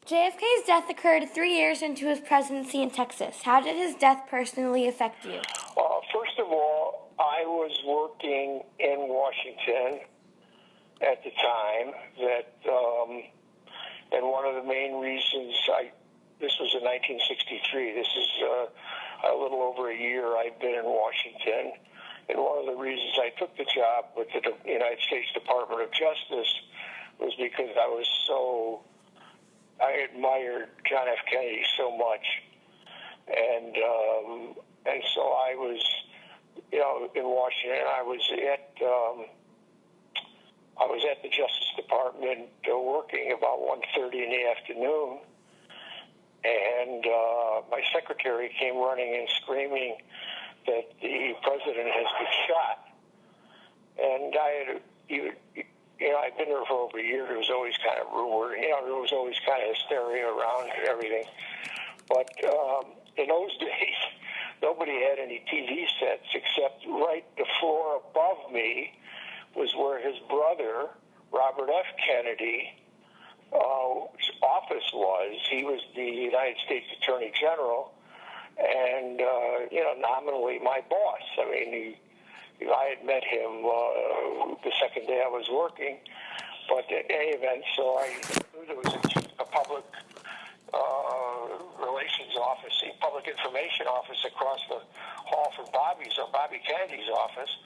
JFK's death occurred 3 years into his presidency in Texas. How did his death personally affect you? First of all, I was working in Washington at the time and one of the main reasons this was in 1963. This is a little over a year I've been in Washington. And one of the reasons I took the job with the United States Department of Justice was because I admired John F. Kennedy so much. And so I was, in Washington. I was at the Justice Department working about 1:30 in the afternoon, and my secretary came running and screaming that the president has been shot. And I'd been there for over a year. There was always kind of rumor, there was always kind of hysteria around everything. But in those days, nobody had any TV sets except right the floor above me was where his brother, Robert F. Kennedy, office was. He was the United States Attorney General and, nominally my boss. I mean, I had met him the second day I was working. But in any event, so I knew there was a public relations office, a public information office across the hall from Bobby Kennedy's office.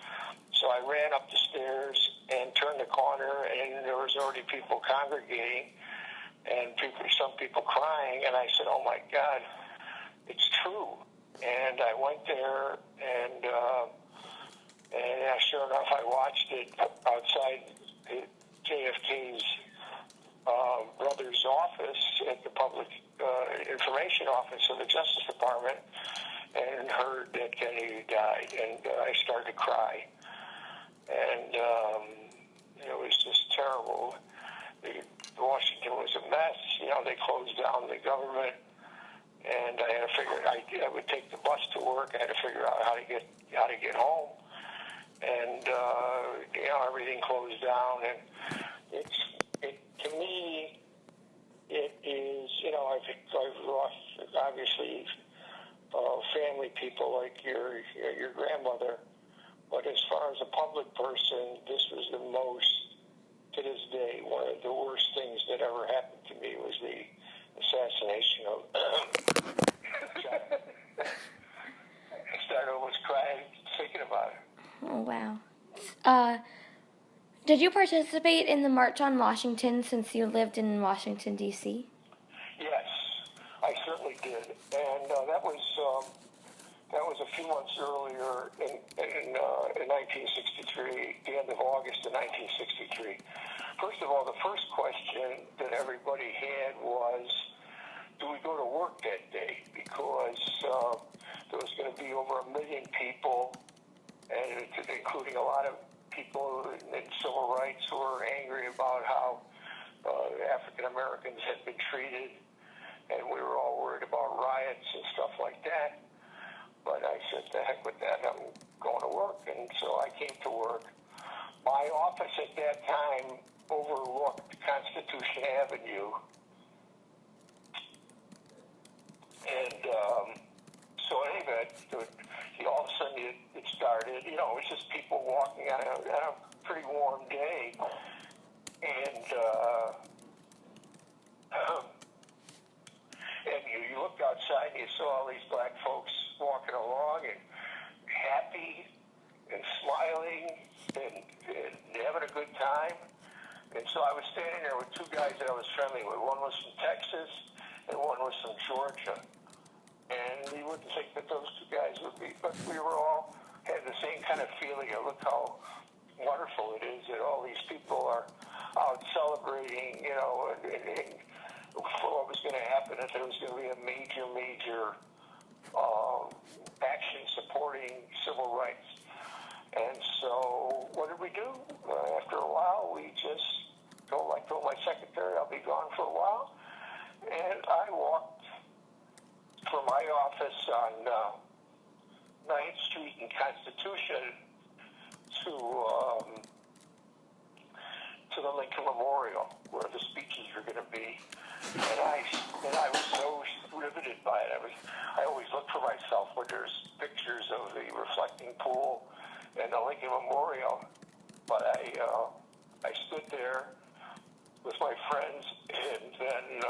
So I ran up the stairs and turned the corner, and there was already people congregating and some people crying. And I said, "Oh my God, it's true." And I went there, and sure enough, I watched it outside JFK's brother's office at the public information office of the Justice Department, and heard that Kennedy died, and I started to cry. And it was just terrible. Washington was a mess. They closed down the government, and I had to figure. I would take the bus to work. I had to figure out how to get home, and everything closed down. And to me, it is. I've lost obviously family people like your grandmother. But as far as a public person, this was the most, to this day, one of the worst things that ever happened to me was the assassination of John. I started almost crying thinking about it. Oh, wow. Did you participate in the March on Washington since you lived in Washington, D.C.? Yes, I certainly did. And that was a few months earlier in 1963, the end of August of 1963. First of all, the first question that everybody had was, do we go to work that day? Because there was going to be over 1 million people, and including a lot of people in civil rights who were angry about how African Americans had been treated, and we were all worried about riots and stuff like that. But I said, the heck with that, I'm going to work. And so I came to work. My office at that time overlooked Constitution Avenue. And so anyway, all of a sudden it started. It was just people walking on a pretty warm day. And you looked outside and you saw all these black folks walking along and happy and smiling and having a good time. And so I was standing there with two guys that I was friendly with. One was from Texas and one was from Georgia. And you wouldn't think that those two guys would be, but we were all had the same kind of feeling. Look how wonderful it is that all these people are out celebrating, and for what was going to happen, that there was going to be a major action supporting civil rights. And so what did we do? After a while, I told my secretary I'll be gone for a while. And I walked from my office on 9th Street and Constitution to the Lincoln Memorial, where the speeches were going to be. And I I always look for myself when there's pictures of the reflecting pool and the Lincoln Memorial. But I stood there with my friends and then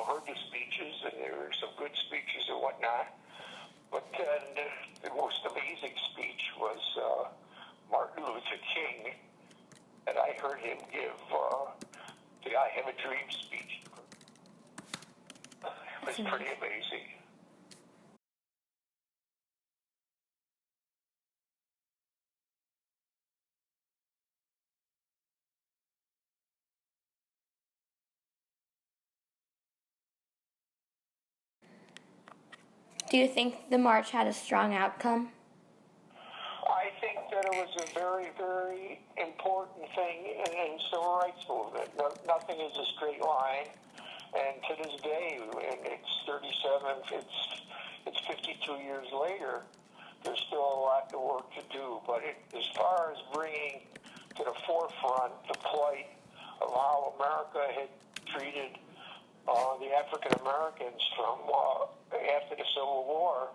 heard the speeches, and there were some good speeches and whatnot. But then the most amazing speech was Martin Luther King, and I heard him give the I Have a Dream speech. It was pretty amazing. Do you think the march had a strong outcome? I think that it was a very, very important thing in civil rights movement. Nothing is a straight line, and to this day, and it's 52 years later, there's still a lot of work to do. But as far as bringing to the forefront the plight of how America had treated the African Americans from after the Civil War,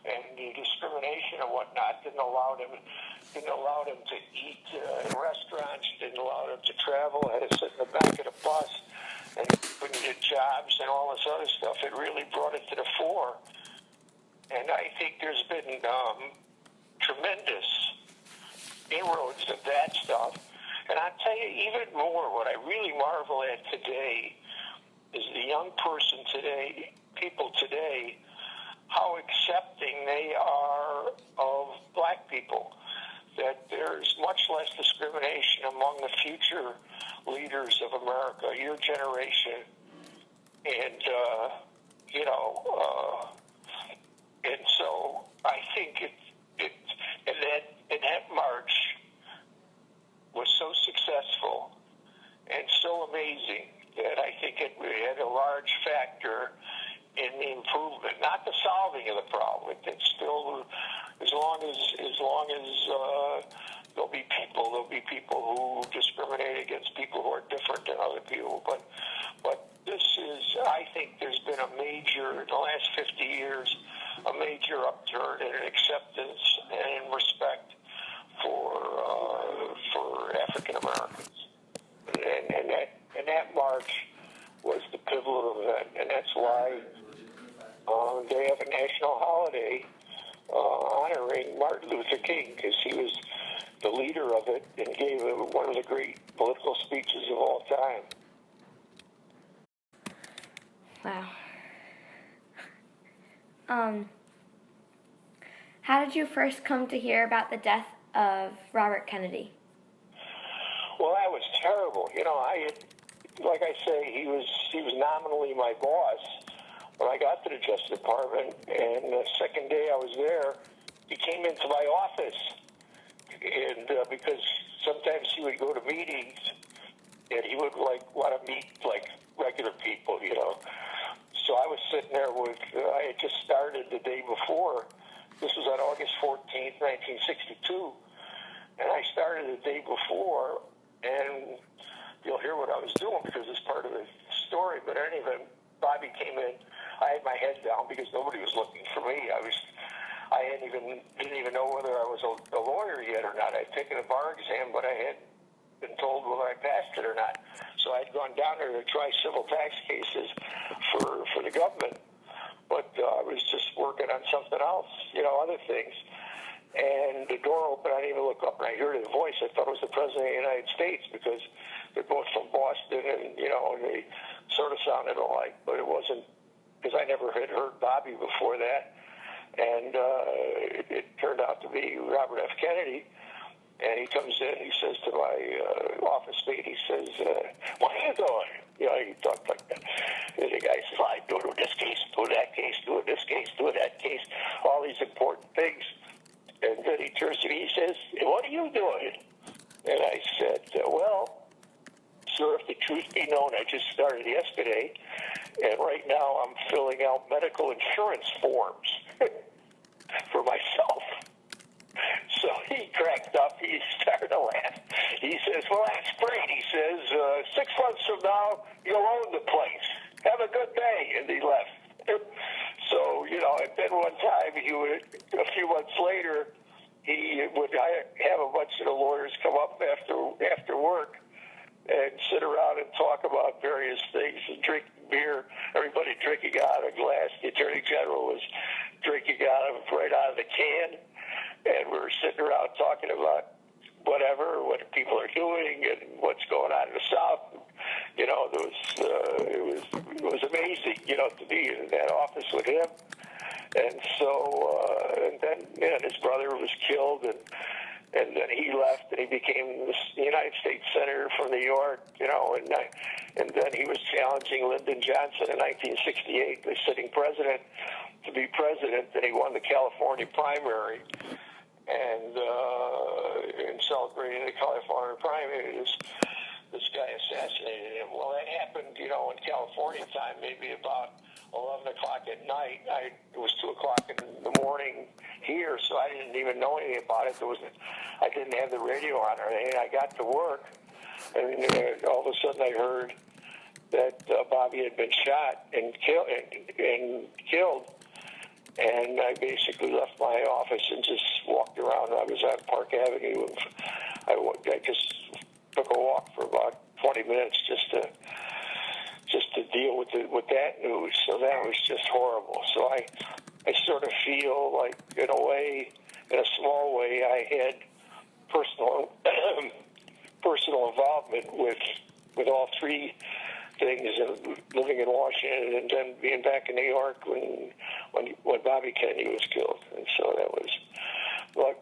and the discrimination and whatnot didn't allow them to eat in restaurants, didn't allow them to travel, had to sit in the back of the bus, and couldn't get jobs and all this other stuff. It really brought it to the fore, and I think there's been tremendous inroads of that stuff. And I'll tell you even more, what I really marvel at today is the young person today, people today, how accepting they are of black people, that there's much less discrimination among the future leaders of America, your generation, and and so I think that march was so successful and so amazing that I think it had a large factor in the improvement, not the solving of the problem. It's still, as long as there'll be people who discriminate against people who are different than other people. But this is, I think, there's been a major, in the last 50 years, a major upturn in acceptance and in respect for African Americans, and that march was the pivotal event, and that's why they have a national holiday honoring Martin Luther King, because he was the leader of it and gave one of the great political speeches of all time. Wow. How did you first come to hear about the death of Robert Kennedy? Well, that was terrible. Like I say, he was nominally my boss when I got to the Justice Department, and the second day I was there, he came into my office, and because sometimes he would go to meetings, and he would want to meet regular people, So I was sitting there I had just started the day before. This was on August 14th, 1962, and I started the day before, and you'll hear what I was doing because it's part of the story. But in any event, Bobby came in. I had my head down because nobody was looking for me. I didn't even know whether I was a lawyer yet or not. I'd taken a bar exam, but I hadn't been told whether I passed it or not. So I'd gone down there to try civil tax cases for the government, but I was just working on something else, other things. And the door opened, I didn't even look up, and I heard his voice. I thought it was the President of the United States because they're both from Boston, and, they sort of sounded alike, but it wasn't, because I never had heard Bobby before that. And it turned out to be Robert F. Kennedy. And he comes in, he says to my office mate, he says, what are you doing? He talked like that. And the guy says, I'm doing this case, doing that case, doing this case, doing that case, all these important things. And then he turns to me, he says, what are you doing? And I said, well, sir, if the truth be known, I just started yesterday, and right now I'm filling out medical insurance forms for myself. So he cracked up. He started to laugh. He says, well, that's great. He says, 6 months from now, you'll own the place. have a good day, and he left. So, and then one time a few months later, he would have a bunch of the lawyers come up after work and sit around and talk about various things and drink beer. Everybody drinking out of a glass. The Attorney General was drinking right out of the can, and we were sitting around talking about what people are doing and what's going on in the South. It was amazing, to be in that office with him. And so, and then his brother was killed, and then he left, and he became the United States Senator from New York, and then he was challenging Lyndon Johnson in 1968, the sitting president, to be president, and he won the California primary. And in celebrating the California primary, this guy assassinated him. Well, that happened, in California time, maybe about 11 o'clock at night. It was 2 o'clock in the morning here, so I didn't even know anything about it. I didn't have the radio on or anything. I got to work, and all of a sudden I heard that Bobby had been shot and killed. And I basically left my office and just walked around. I was on Park Avenue. I just took a walk for about 20 minutes just to deal with that news. So that was just horrible. So I sort of feel like, in a small way, I had personal involvement with all three things, living in Washington and then being back in New York when Bobby Kennedy was killed. And so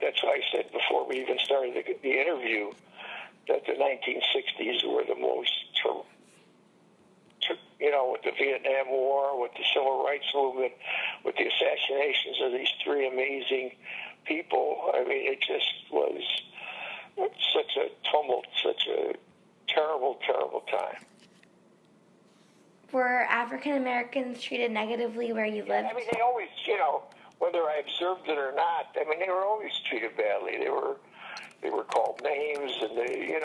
that's why I said before we even started the interview that the 1960s were the most, with the Vietnam War, with the Civil Rights Movement, with the assassinations of these three amazing people. I mean, it just was such a tumult, such a terrible, terrible time. Were African Americans treated negatively where you lived? I mean, they always, whether I observed it or not, I mean, they were always treated badly. They were called names, and they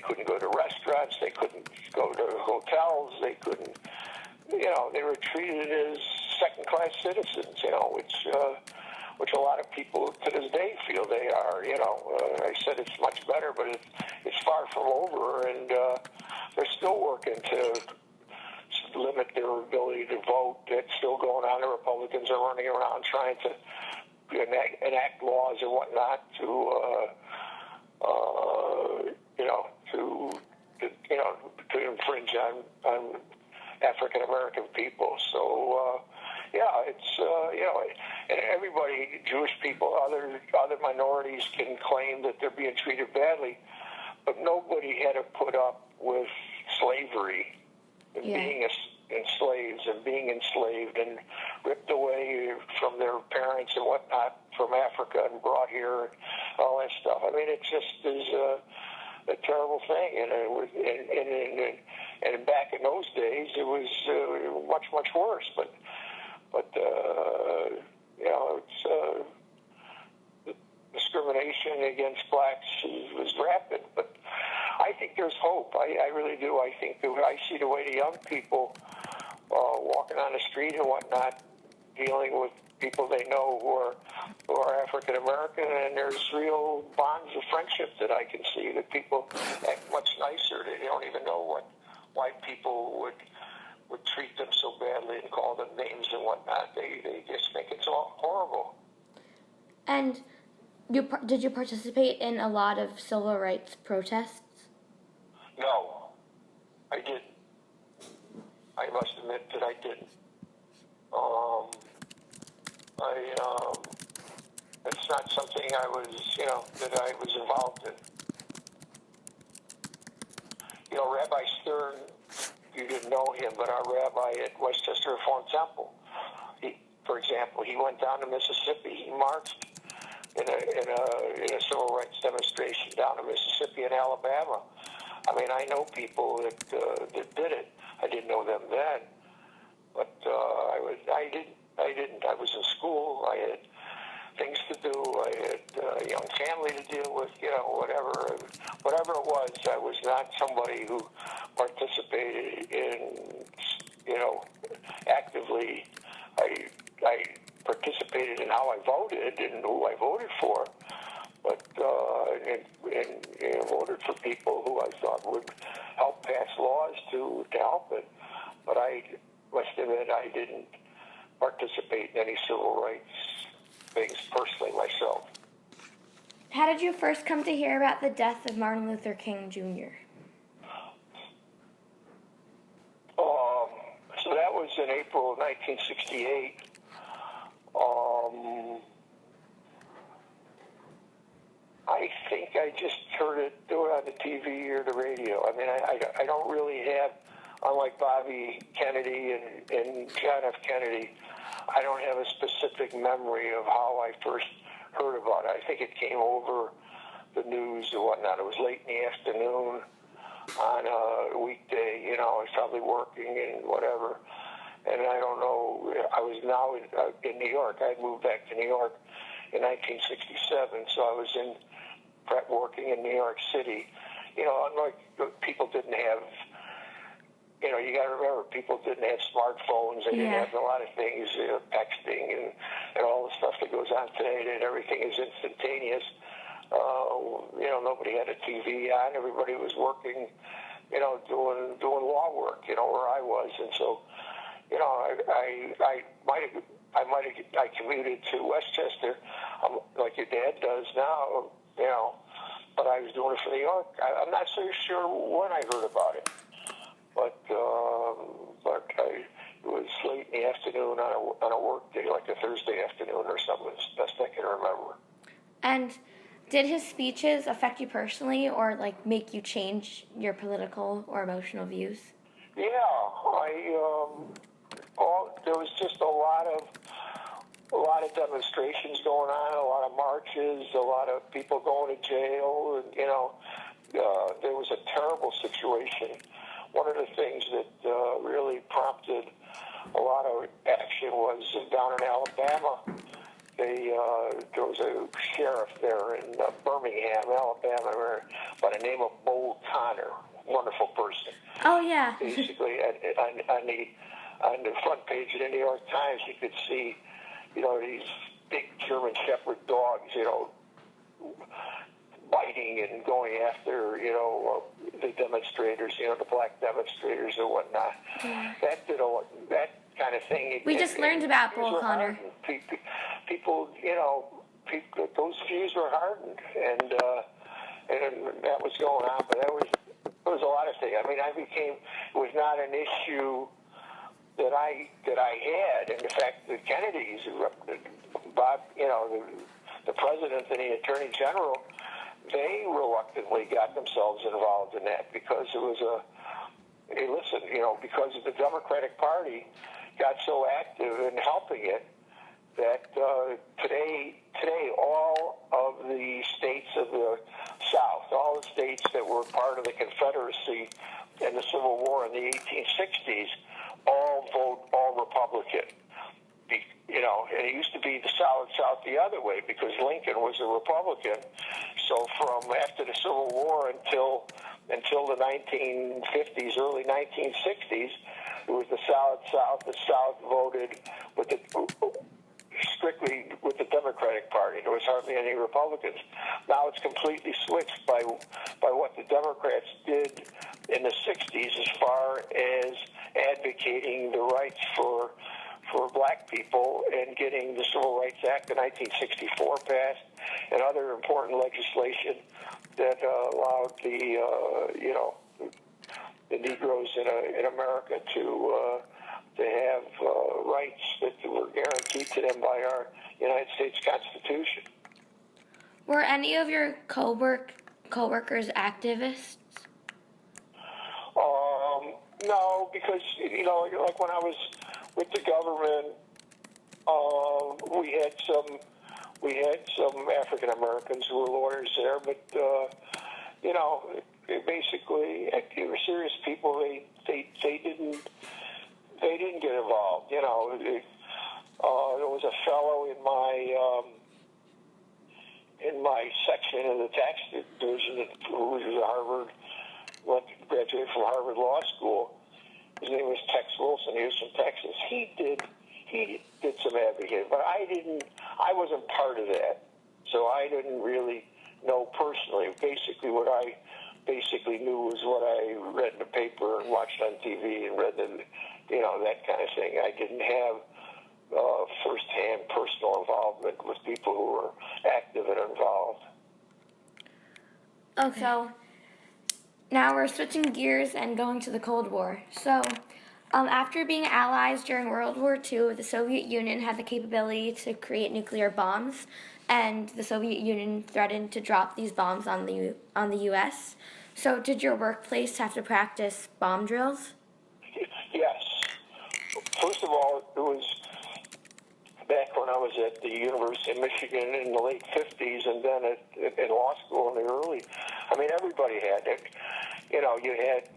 couldn't go to restaurants, they couldn't go to hotels, they couldn't, they were treated as second-class citizens, which a lot of people to this day feel they are. I said it's much better, but it's far from over, and they're still working to limit their ability to vote. It's still going on. The Republicans are running around trying to enact laws and whatnot to infringe on African American people. So it's and everybody, Jewish people, other minorities can claim that they're being treated badly, but nobody had to put up with slavery and being enslaved and ripped away from their parents and whatnot from Africa and brought here and all that stuff. I mean, it just is a terrible thing, and back in those days it was much worse. But discrimination against blacks was rapid. But I think there's hope. I really do. I think I see the way the young people walking on the street and whatnot, dealing with people they know who are African American, and there's real bonds of friendship that I can see. That people act much nicer. They don't even know what white people would treat them so badly and call them names and whatnot. They just think it's all horrible. And did you participate in a lot of civil rights protests? No, I didn't. I must admit that I didn't. It's not something that I was involved in. Rabbi Stern, you didn't know him, but our rabbi at Westchester Reformed Temple, for example, he went down to Mississippi. He marched in a civil rights demonstration down to Mississippi and Alabama. I mean, I know people that did it. I didn't know them then, but I didn't. I was in school. I had things to do. I had a young family to deal with. Whatever it was. I was not somebody who participated in, actively. I participated in how I voted and who I voted for, but and voted for people who I thought would help pass laws to help it. But I must admit I didn't participate in any civil rights things personally myself. How did you first come to hear about the death of Martin Luther King Jr.? So that was in April of 1968. I think I just heard it on the TV or the radio. I mean, I don't really have, unlike Bobby Kennedy and John F. Kennedy, I don't have a specific memory of how I first heard about it. I think it came over the news or whatnot. It was late in the afternoon on a weekday, I was probably working and whatever. And I don't know, I was now in New York. I had moved back to New York in 1967, so I was working in New York City. Unlike people didn't have, you got to remember, people didn't have smartphones. They didn't have a lot of things, texting and all the stuff that goes on today, that everything is instantaneous. Nobody had a TV on. Everybody was working, doing law work, where I was. And so, I commuted to Westchester, like your dad does now, but I was doing it for New York. I'm not so sure when I heard about it, but it was late in the afternoon on a work day, like a Thursday afternoon or something, as best I can remember. And did his speeches affect you personally, or make you change your political or emotional views? Yeah, there was just a lot of demonstrations going on, a lot of marches, a lot of people going to jail, and there was a terrible situation. One of the things that really prompted a lot of action was down in Alabama. There was a sheriff there in Birmingham, Alabama, by the name of Bo Connor. Wonderful person. Oh, yeah. Basically, on the front page of the New York Times, you could see, these big German Shepherd dogs, biting and going after, the demonstrators, the black demonstrators or whatnot. Yeah. That kind of thing. We just learned about Bull Connor. People, those views were hardened, and that was going on. But there was a lot of things. I mean, it was not an issue that I had. And in fact, the Kennedys, Bob, the president and the attorney general, they reluctantly got themselves involved in that because it was because the Democratic Party got so active in helping it that today all of the states of the South, all the states that were part of the Confederacy and the Civil War in the 1860s, all Republican. And it used to be the solid South the other way because Lincoln was a Republican. So from after the Civil War until the 1950s, early 1960s, it was the solid South. The South voted strictly with the Democratic Party. There was hardly any Republicans. Now it's completely switched by what the Democrats did in the 60s as far as advocating the rights for black people and getting the Civil Rights Act of 1964 passed and other important legislation that allowed the Negroes in America to have rights that were guaranteed to them by our United States Constitution. Were any of your co-workers activists? No, because like when I was with the government, we had some African Americans who were lawyers there, but basically they were serious people. They didn't get involved. There was a fellow in my section of the tax division who was at Harvard, graduated from Harvard Law School. His name was Tex Wilson. He was from Texas. He did some advocating, but I wasn't part of that, so I didn't really know personally. Basically, what I knew was what I read in the paper and watched on TV and read that kind of thing. I didn't have first-hand personal involvement with people who were active and involved. Okay. So now we're switching gears and going to the Cold War. So after being allies during World War II, the Soviet Union had the capability to create nuclear bombs, and the Soviet Union threatened to drop these bombs on the U.S. So did your workplace have to practice bomb drills? Yes. First of all, it was back when I was at the University of Michigan in the late 50s, and then in law school in the early. I mean, everybody had it. You had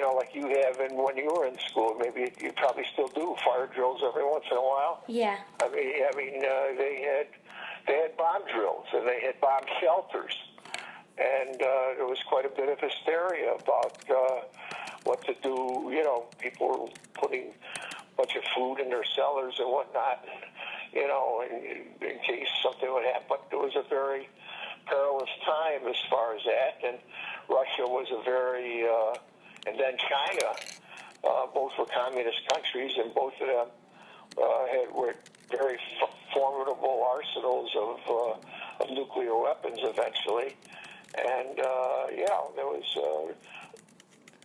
like you have when you were in school. Maybe you probably still do fire drills every once in a while. Yeah. They had bomb drills and they had bomb shelters, and there was quite a bit of hysteria about what to do. People were putting a bunch of food in their cellars and whatnot, in case something would happen. But it was a very perilous time as far as that, and Russia was and then China, both were communist countries, and both of them were very formidable arsenals of nuclear weapons eventually. And, there was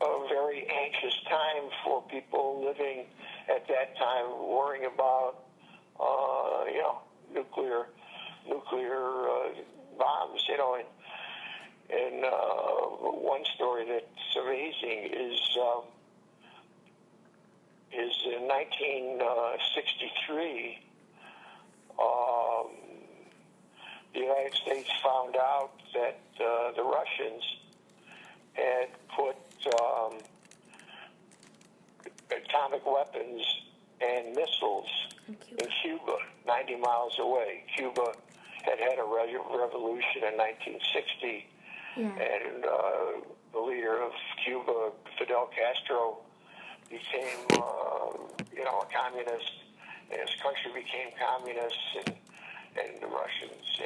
a very anxious time for people living at that time, worrying about, nuclear bombs, And one story that's amazing is in 1963, the United States found out that the Russians had put atomic weapons and missiles in Cuba, 90 miles away. Cuba had a revolution in 1960. Yeah. And the leader of Cuba, Fidel Castro, became, a communist, and his country became communist, and the Russians,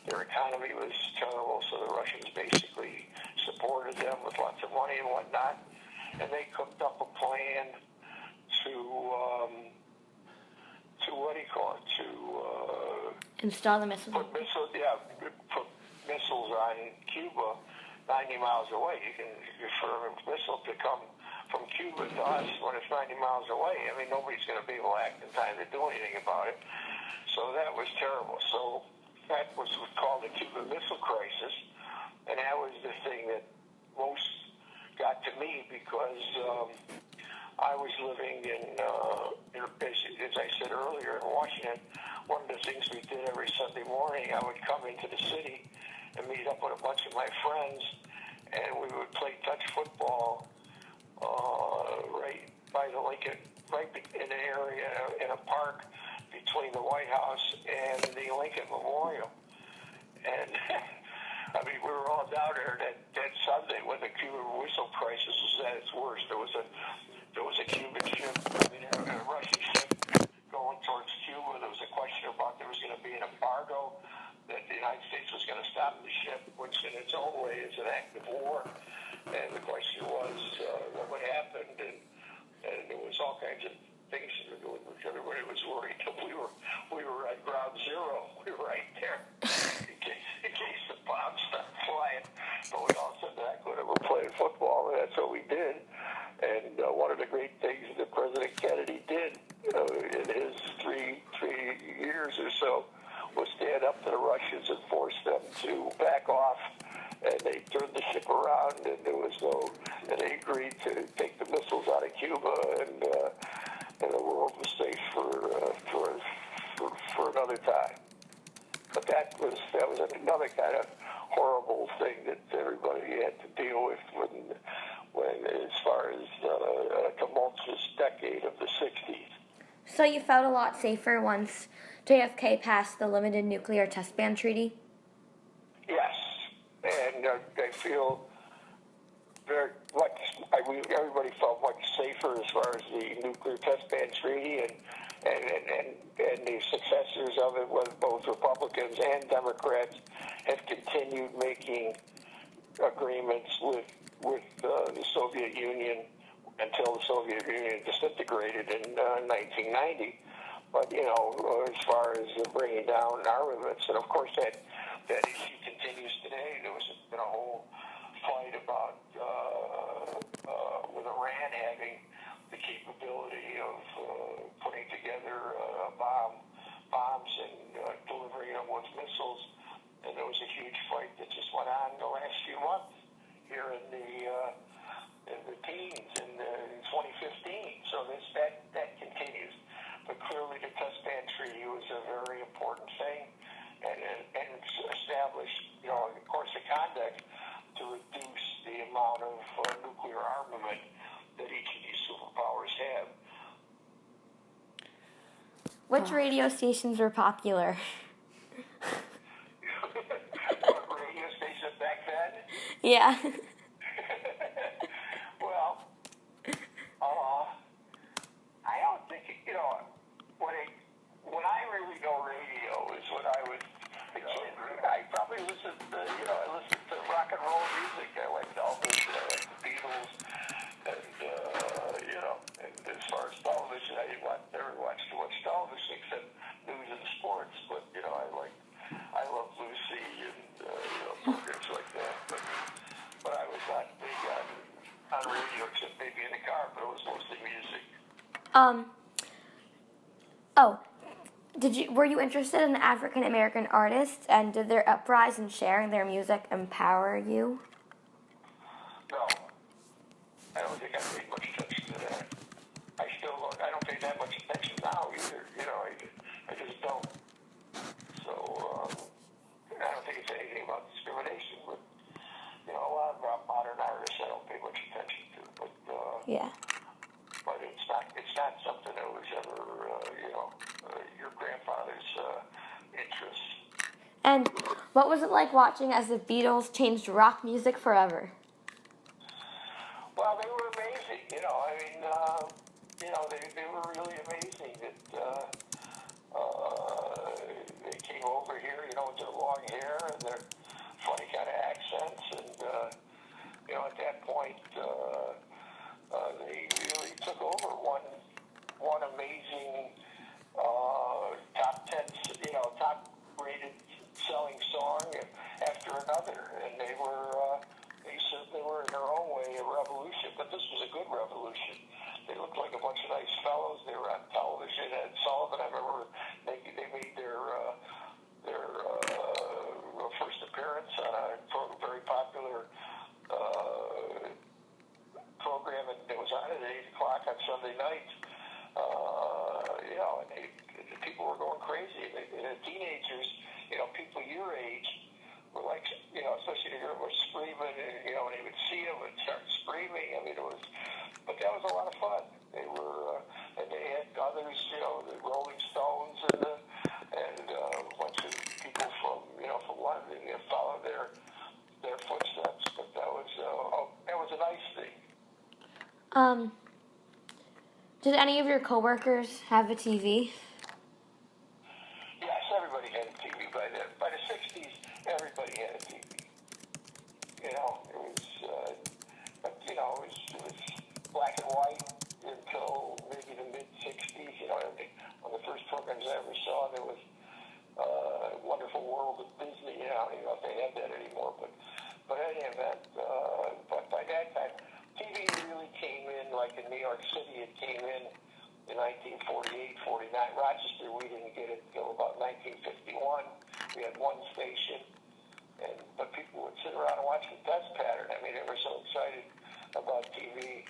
their economy was terrible, so the Russians basically supported them with lots of money and whatnot, and they cooked up a plan to what do you call it? To install the missiles. Put missiles on Cuba 90 miles away. For a missile to come from Cuba to us when it's 90 miles away, nobody's going to be able to act in time to do anything about it. So that was terrible. So that was called the Cuban Missile Crisis, and that was the thing that most got to me because I was living as I said earlier, in Washington. One of the things we did every Sunday morning, I would come into the city and meet up with a bunch of my friends, and we would play touch football right by the Lincoln, right in an area in a park between the White House and the Lincoln Memorial. And we were all down there that Sunday when the Cuban Missile Crisis was at its worst. There was a Cuban ship, a Russian ship going towards Cuba. There was a question about there was going to be an embargo, that the United States was going to stop the ship, which in its own way is an act of war. And the question was what would happen, and there was all kinds of things that were doing, which everybody was worried that we were at ground zero. We were right there in case the bombs started flying. But we all said that when we were playing football, and that's what we did. And one of the great things that President Kennedy did in his three years or so was stand up to the Russians and force them to back off. And they turned the ship around, and and they agreed to take the missiles out of Cuba, and the world was safe for another time. But that was another kind of horrible thing that everybody had to deal with when as far as a tumultuous decade of the 60s. So you felt a lot safer once JFK passed the Limited Nuclear Test Ban Treaty? Yes, and I feel everybody felt much safer as far as the nuclear test ban treaty and the successors of it, with both Republicans and Democrats, have continued making agreements with the Soviet Union until the Soviet Union disintegrated in 1990. But as far as bringing down armaments, and of course that issue continues today. There was been a whole fight about with Iran having the capability of putting together bombs and delivering them with missiles. And there was a huge fight that just went on the last few months here in the teens in 2015. So that continues. But clearly the test ban treaty was a very important thing, and established a course of conduct to reduce the amount of nuclear armament that each of these superpowers have. Which radio stations were popular? What radio station back then? Yeah. Well, I don't think when I really know radio is when I was a kid. I probably listened to I listened to rock and roll music. I liked Elvis, I liked the Beatles, and as far as television, I never watched too much television except news and sports. But I love Lucy and programs like that. But I was not big on radio except maybe in the car. But it was mostly music. Were you interested in African American artists, and did their uprise in sharing their music empower you? No, I don't think I paid much attention to that. I don't pay that much attention now either. I just don't. So I don't think it's anything about discrimination, but a lot of modern artists I don't pay much attention to. But Yeah. But it's not something that was ever your grandfather's interest. And what was it like watching as the Beatles changed rock music forever? Well, they were amazing. They were really amazing. That they came over here, with their long hair and their funny kind of accents, and at that point, they really took over one amazing top rated selling song after another, and they certainly were in their own way a revolution. But this was a good revolution. They looked like a bunch of nice fellows. They were on television. And Sullivan, I remember they made their first appearance on a very popular program, and it was on at 8:00 on Sunday nights. And people were going crazy. And the teenagers, people your age, were like, especially the girls were screaming, and they would see them and start screaming. But that was a lot of fun. They were, and they had others, the Rolling Stones and a bunch of people from London, followed their footsteps. But that was a nice thing. Did any of your coworkers have a TV? Yes, everybody had a TV by then. By the 60s, everybody had a TV. It was black and white until maybe the mid-60s. One of the first programs I ever saw, there was Wonderful World of Disney. I don't even know if they have that anymore, but at any event, but by that time, TV really came in, like in New York City, it came in 1948, 49. Rochester, we didn't get it until about 1951. We had one station, but people would sit around and watch the test pattern. They were so excited about TV.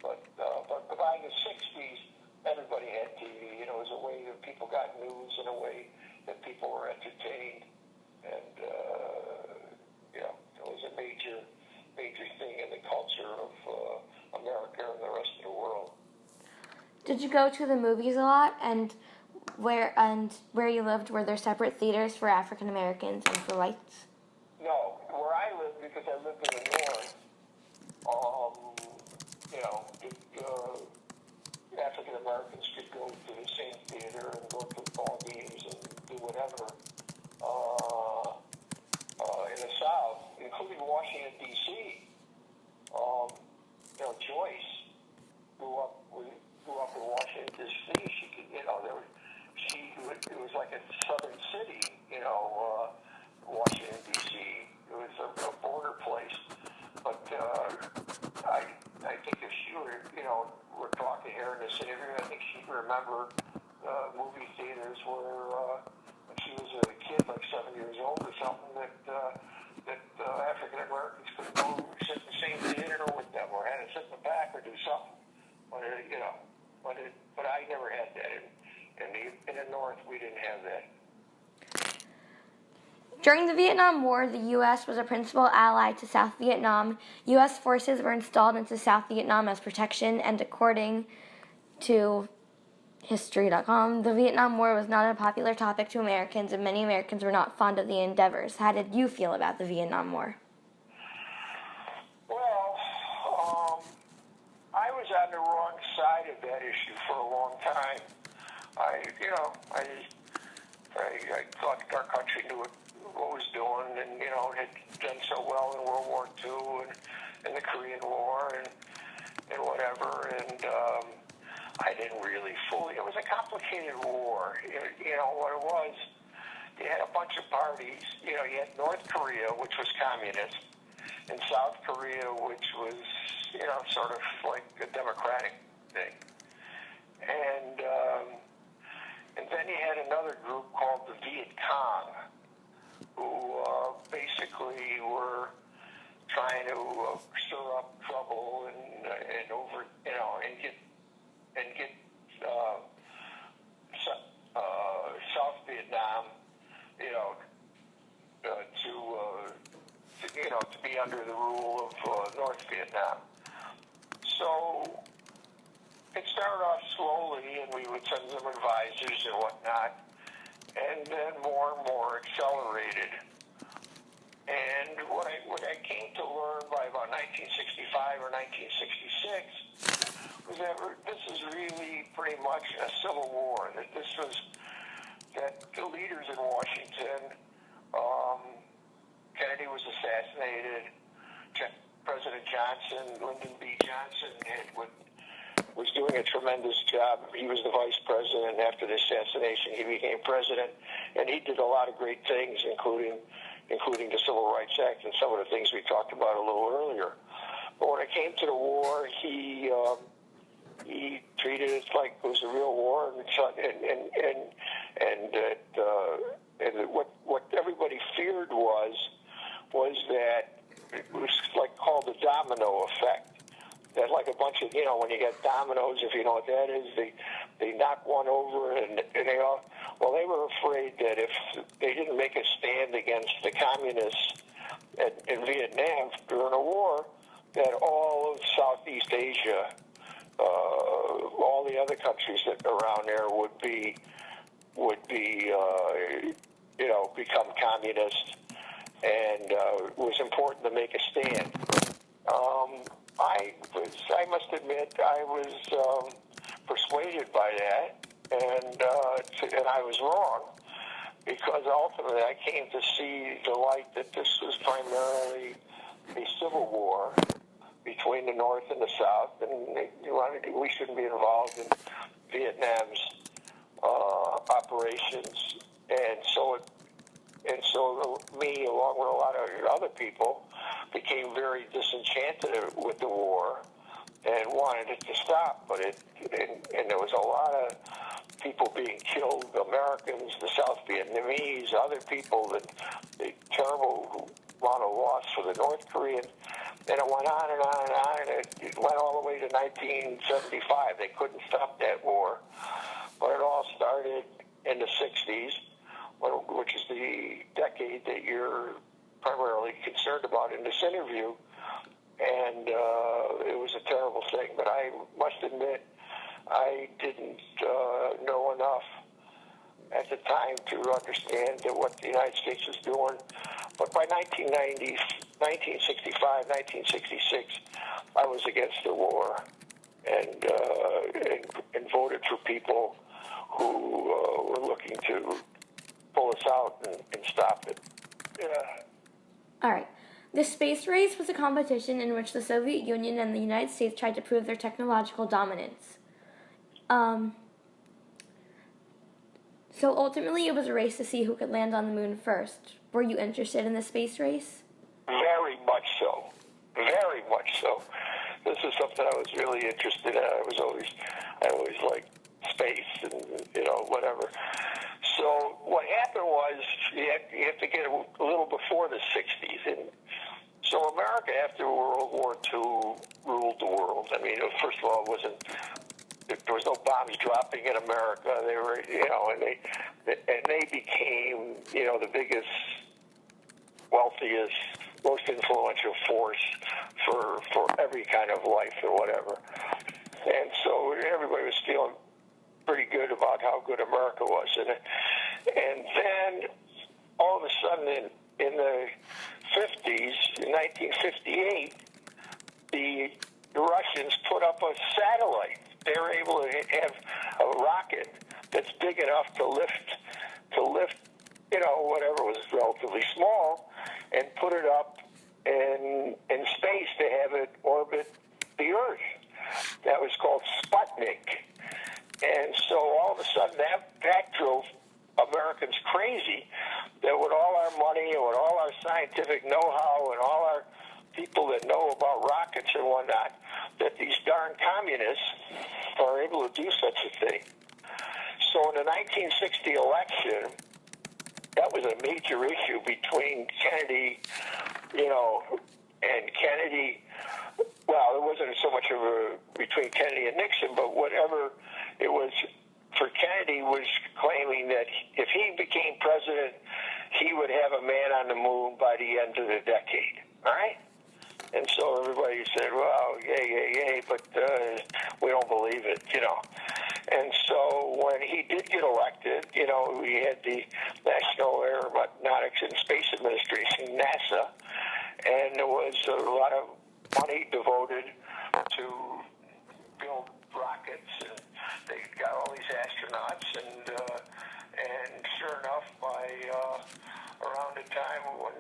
But by the 60s, everybody had TV. It was a way that people got news, in a way that people were entertained. And, it was a major thing in the culture of America and the rest of the world. Did you go to the movies a lot? And where you lived, were there separate theaters for African Americans and for whites? No, where I lived, because I lived in the north, all Washington, D.C. Joyce grew up in Washington, D.C. She could, it was like a southern city, Washington, D.C. It was a border place. But I think if she were talking here in this interview, I think she'd remember movie theaters where when she was a kid, like 7 years old or something, that African Americans could go sit in the same theater with them, or had to sit in the back or do something. But I never had that. In the North, we didn't have that. During the Vietnam War, the U.S. was a principal ally to South Vietnam. U.S. forces were installed into South Vietnam as protection, and according to History.com, the Vietnam War was not a popular topic to Americans, and many Americans were not fond of the endeavors. How did you feel about the Vietnam War? Well, I was on the wrong side of that issue for a long time. I thought our country knew what was doing, and had done so well in World War II and the Korean War and whatever, and I didn't really fully. It was a complicated war. What it was. You had a bunch of parties. You had North Korea, which was communist, and South Korea, which was sort of like a democratic thing, and then you had another group called the Viet Cong, who basically were trying to stir up trouble and get South Vietnam, to be under the rule of North Vietnam. So it started off slowly, and we would send them advisors and whatnot, and then more and more accelerated. And what I came to learn by about 1965 or 1966 was that this is really pretty much a civil war. That the leaders in Washington, Kennedy was assassinated. President Johnson, Lyndon B. Johnson, was doing a tremendous job. He was the vice president. After the assassination, he became president, and he did a lot of great things, including the Civil Rights Act and some of the things we talked about a little earlier. But when it came to the war, he treated it like it was a real war, and what everybody feared was that it was like called the domino effect. That like a bunch of, when you get dominoes, if you know what that is, they knock one over, and they were afraid that if they didn't make a stand against the communists in Vietnam during a war, that all of Southeast Asia, all the other countries that around there would become communist, and it was important to make a stand. I must admit, I was persuaded by that, and I was wrong, because ultimately I came to see the light that this was primarily a civil war between the North and the South, and we shouldn't be involved in Vietnam's operations, and so me, along with a lot of other people, became very disenchanted with the war and wanted it to stop. But and there was a lot of people being killed, Americans, the South Vietnamese, other people, the terrible amount of loss for the North Koreans. And it went on and on and on, and it went all the way to 1975. They couldn't stop that war. But it all started in the 60s, which is the decade that you're primarily concerned about in this interview. And it was a terrible thing. But I must admit, I didn't know enough at the time to understand that what the United States was doing. But by 1990, 1965, 1966, I was against the war and voted for people who were looking to pull us out and stop it. All right. The space race was a competition in which the Soviet Union and the United States tried to prove their technological dominance. So ultimately, it was a race to see who could land on the moon first. Were you interested in the space race? Very much so. Very much so. This is something I was really interested in. I always liked space and, whatever. So what happened was you have to get a little before the 60s. And so America, after World War II, ruled the world. I mean, first of all, there was no bombs dropping in America. They were, and they became, the biggest, wealthiest, most influential force for every kind of life or whatever. And so everybody was feeling pretty good about how good America was. And then all of a sudden in the 50s, in 1958, the Russians put up a satellite. They were able to have a rocket that's big enough to lift, whatever was relatively small, and put it up in space to have it orbit the Earth. That was called Sputnik. And so all of a sudden that drove Americans crazy, that with all our money and with all our scientific know-how and all our people that know about rockets and whatnot, that these darn communists are able to do such a thing. So in the 1960 election, that was a major issue between Kennedy, and Kennedy. Well, it wasn't so much of between Kennedy and Nixon, but whatever it was for Kennedy was claiming that if he became president, he would have a man on the moon by the end of the decade. All right? And so everybody said, well, yay, but we don't believe it, And so when he did get elected, we had the National Aeronautics and Space Administration, NASA, and there was a lot of money devoted to build rockets, and they got all these astronauts, and sure enough, by around the time when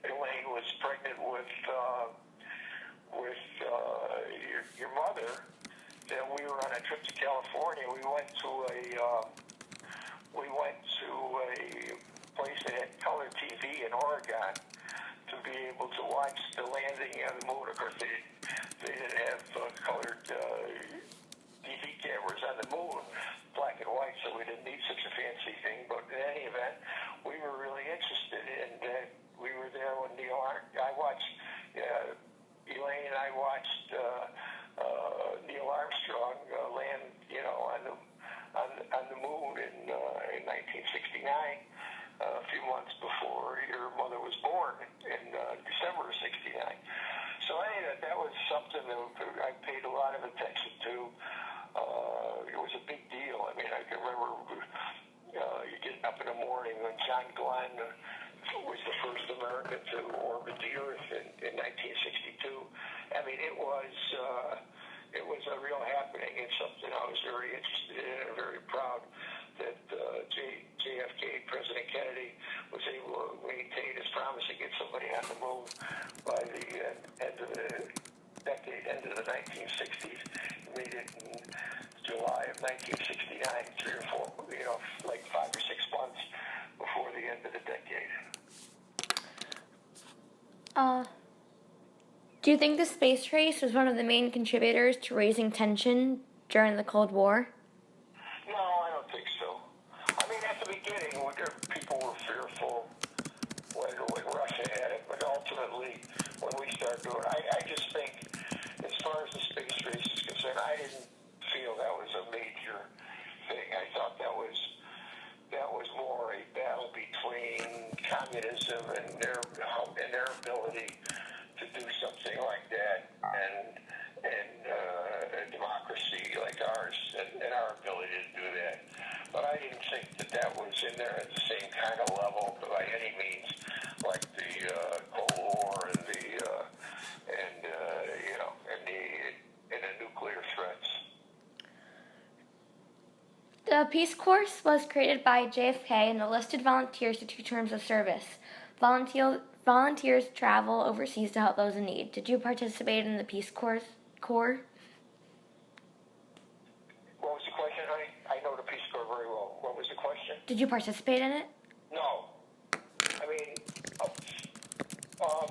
Elaine was pregnant with your mother, then we were on a trip to California. We went to a place that had color TV in Oregon to be able to watch the landing on the moon. Of course, they didn't have colored TV cameras on the moon, black and white, so we didn't need such a fancy thing. But in any event, we were really interested, and we were there when I watched Elaine and I watched Neil Armstrong land, on the moon in 1969. A few months before your mother was born in December of '69. So anyway, that was something that I paid a lot of attention to. It was a big deal. I mean, I can remember you getting up in the morning when John Glenn was the first American to orbit the Earth in 1962. I mean, it was a real happening. It's something I was very interested in and very proud that JFK, President Kennedy, was able to maintain his promise to get somebody on the moon by the end of the decade, end of the 1960s. He made it in July of 1969, 3 or 4, like 5 or 6 months before the end of the decade. Do you think the space race was one of the main contributors to raising tension during the Cold War? No, I don't think so. I mean, at the beginning, people were fearful when Russia had it, but ultimately, when we started doing it, I just think, as far as the space race is concerned, I didn't feel that was a major thing. I thought that was more a battle between communism and their ability to do something like that, and democracy like ours, and our ability to do that. But I didn't think that was in there at the same kind of level by any means, like the Cold War and the nuclear threats. The Peace Corps was created by JFK and enlisted volunteers to 2 terms of service. Volunteers travel overseas to help those in need. Did you participate in the Peace Corps? What was the question, honey? I know the Peace Corps very well. What was the question? Did you participate in it? No. I mean,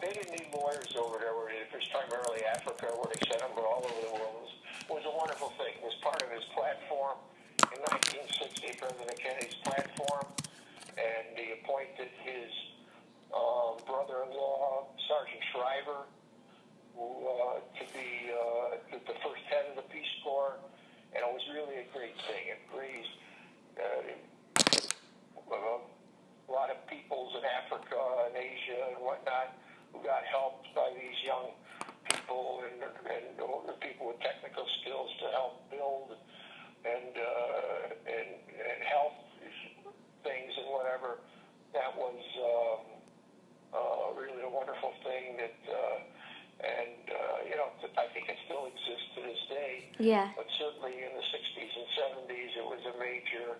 they didn't need lawyers over there. It was primarily Africa where they sent them, but all over the world. It was a wonderful thing. It was part of his platform in 1960, President Kennedy's platform, and he appointed his brother-in-law, Sergeant Shriver, to be the first head of the Peace Corps, and it was really a great thing. It raised a lot of peoples in Africa and Asia and whatnot who got helped by these young people and the people with technical skills to help build and health things and whatever. That was really a wonderful thing that, I think it still exists to this day. Yeah. But certainly in the 60s and 70s, it was a major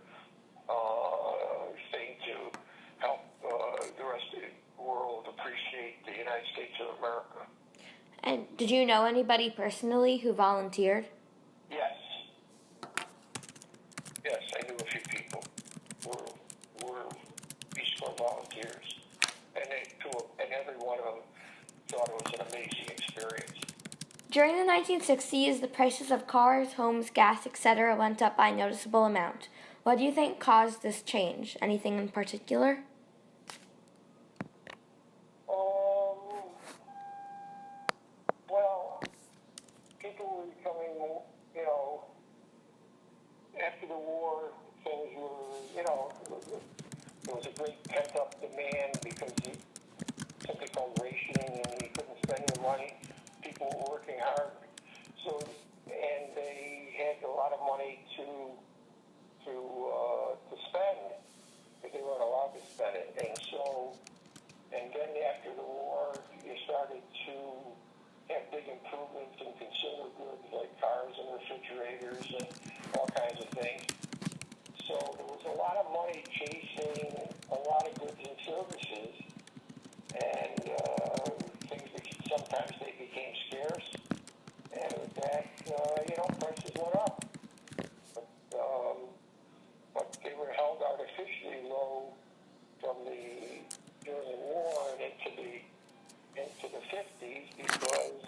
thing to help the rest of the world appreciate the United States of America. And did you know anybody personally who volunteered? Yes. Yes, I knew a few people who were Peace Corps volunteers, and every one of them thought it was an amazing experience. During the 1960s, the prices of cars, homes, gas, etc. went up by a noticeable amount. What do you think caused this change? Anything in particular? Well, people were becoming, after the war, things were, there was a great pent-up demand because something called rationing, and you couldn't spend your money. People were working hard, and they had a lot of money to spend, but they weren't allowed to spend it. And then after the war, you started to have big improvements in consumer goods like cars and refrigerators and all kinds of things. So there was a lot of money chasing a lot of goods and services, and sometimes they became scarce, and with that, prices went up. But they were held artificially low during the war and into the 50s because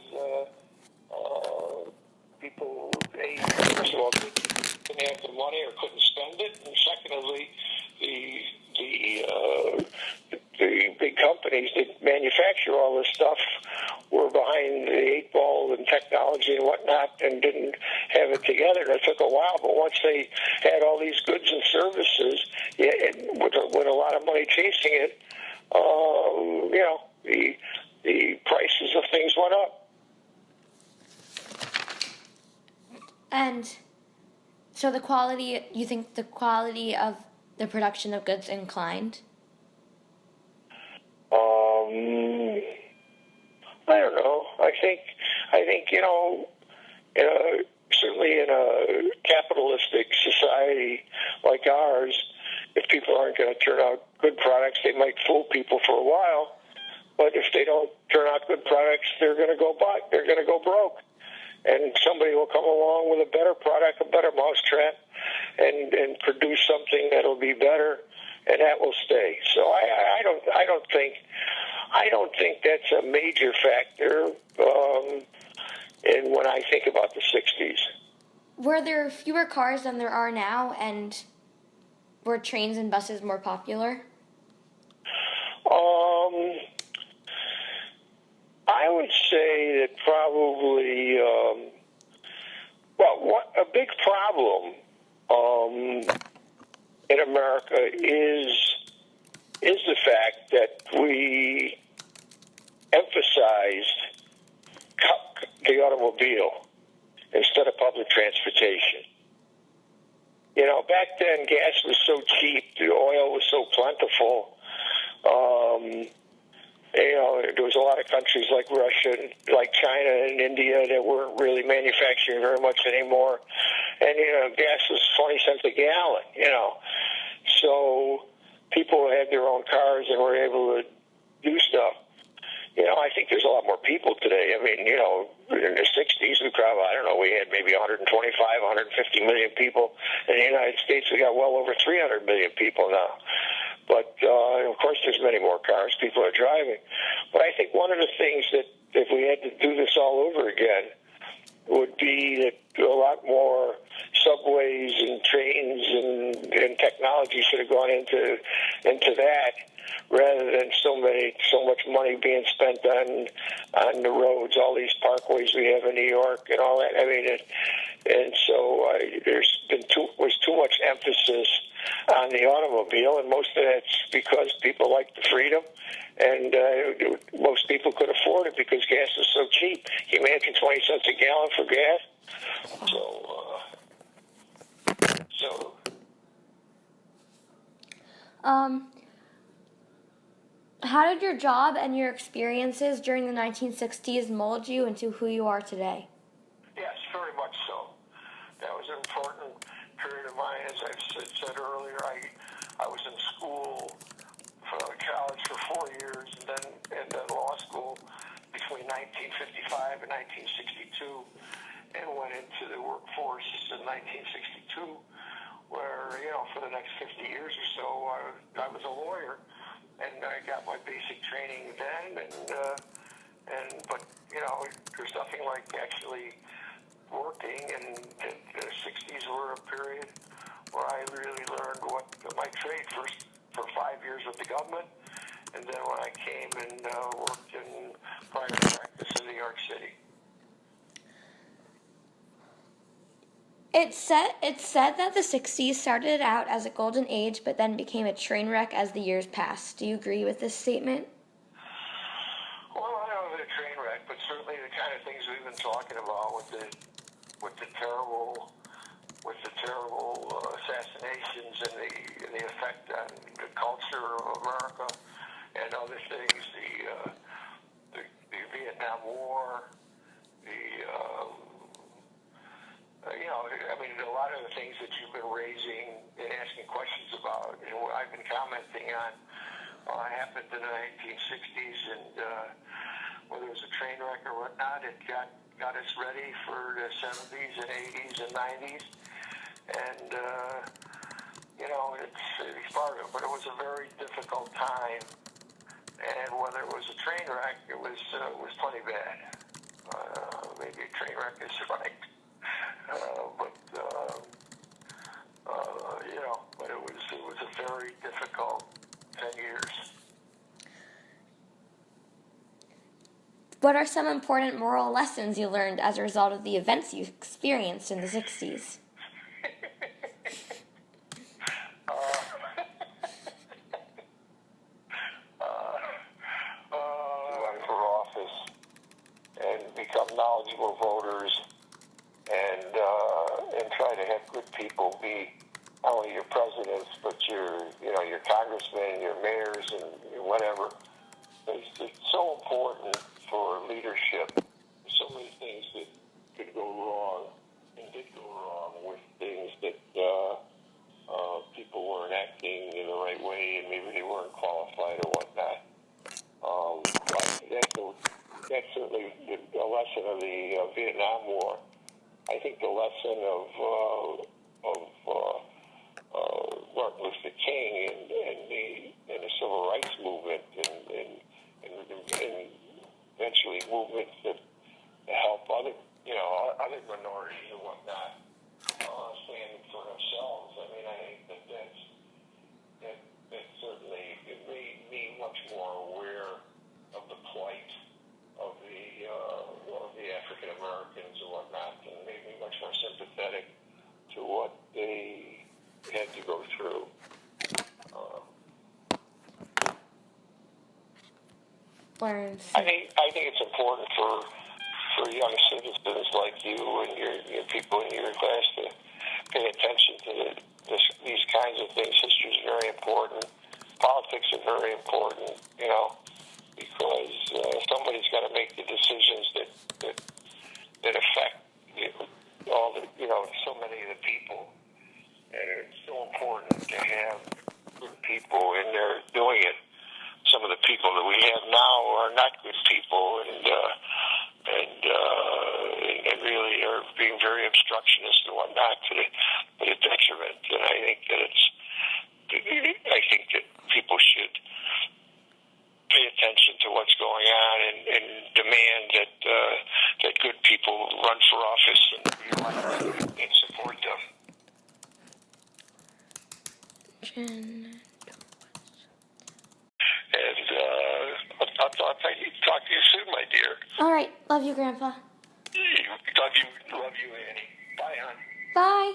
people, first of all, didn't have the money or couldn't spend it, and secondly, the big companies that manufacture all this stuff were behind the 8 ball and technology and whatnot and didn't have it together. And it took a while, but once they had all these goods and services, with a lot of money chasing it, the prices of things went up. And so you think the quality of the production of goods inclined? I don't know. I think certainly in a capitalistic society like ours, if people aren't going to turn out good products, they might fool people for a while. But if they don't turn out good products, they're going to go broke. And somebody will come along with a better product, a better mousetrap, and produce something that'll be better, and that will stay. So I don't think that's a major factor in when I think about the 60s. Were there fewer cars than there are now, and were trains and buses more popular? I would say that probably, a big problem in America is the fact that we emphasized the automobile instead of public transportation. Back then gas was so cheap, the oil was so plentiful. There was a lot of countries like Russia, like China and India that weren't really manufacturing very much anymore. and gas was 20 cents a gallon. So people had their own cars and were able to do stuff. I think there's a lot more people today. I mean, in the 60s, we had maybe 125, 150 million people. In the United States, we got well over 300 million people now. But, of course, there's many more cars people are driving. But I think one of the things that if we had to do this all over again would be that a lot more subways and trains and technology should have gone into that, rather than so much money being spent on the roads, all these parkways we have in New York and all that. I mean, there's been too much emphasis on the automobile, and most of that's because people like the freedom, and most people could afford it because gas is so cheap. Can you imagine 20 cents a gallon for gas? How did your job and your experiences during the 1960s mold you into who you are today? Yes, very much so. That was an important period of mine. As I said earlier, I was in school for college for 4 years, and then law school between 1955 and 1962, and went into the workforce in 1962, where for the next 50 years or so, I was a lawyer. And I got my basic training then, but there's nothing like actually working. And the 60s were a period where I really learned what my trade first for 5 years with the government, and then when I came and worked in private practice in New York City. It's said that the 60s started out as a golden age, but then became a train wreck as the years passed. Do you agree with this statement? Well, I don't know if it's a train wreck, but certainly the kind of things we've been talking about with the terrible assassinations and the effect on the culture of America and other things, the Vietnam War, a lot of the things that you've been raising and asking questions about, and what I've been commenting on, happened in the 1960s, and whether it was a train wreck or whatnot, it got us ready for the 70s and 80s and 90s, and it's part of it. But it was a very difficult time, and whether it was a train wreck, it was plenty bad. Maybe a train wreck is right. But it was a very difficult 10 years. What are some important moral lessons you learned as a result of the events you experienced in the 60s? Run for office and become knowledgeable voters, and try to have good people be not only your presidents, but your congressmen, your mayors, and whatever. It's so important for leadership. There's so many things that could go wrong and did go wrong with things that people weren't acting in the right way, and maybe they weren't qualified or whatnot. That's certainly a lesson of the Vietnam War. I think the lesson of Martin Luther King and the civil rights movement and eventually movements that help other minorities and whatnot stand for themselves. I mean, I think that certainly it made me much more aware of the plight of the African Americans and whatnot, and made me much more sympathetic to what they had to go through. I think it's important for young citizens like you and your people in your class to pay attention to these kinds of things. History is very important. Politics are very important, because somebody's got to make the decisions that affect all the, so many of the people. And it's so important to have good people in there doing it. Some of the people that we have now are not good people, and really are being very obstructionist and whatnot to the detriment. And I think that people should pay attention to what's going on and demand that good people run for office and be elected and support them. And I'll talk to you soon, my dear. All right. Love you, Grandpa. Love you, Annie. Bye, hon. Bye.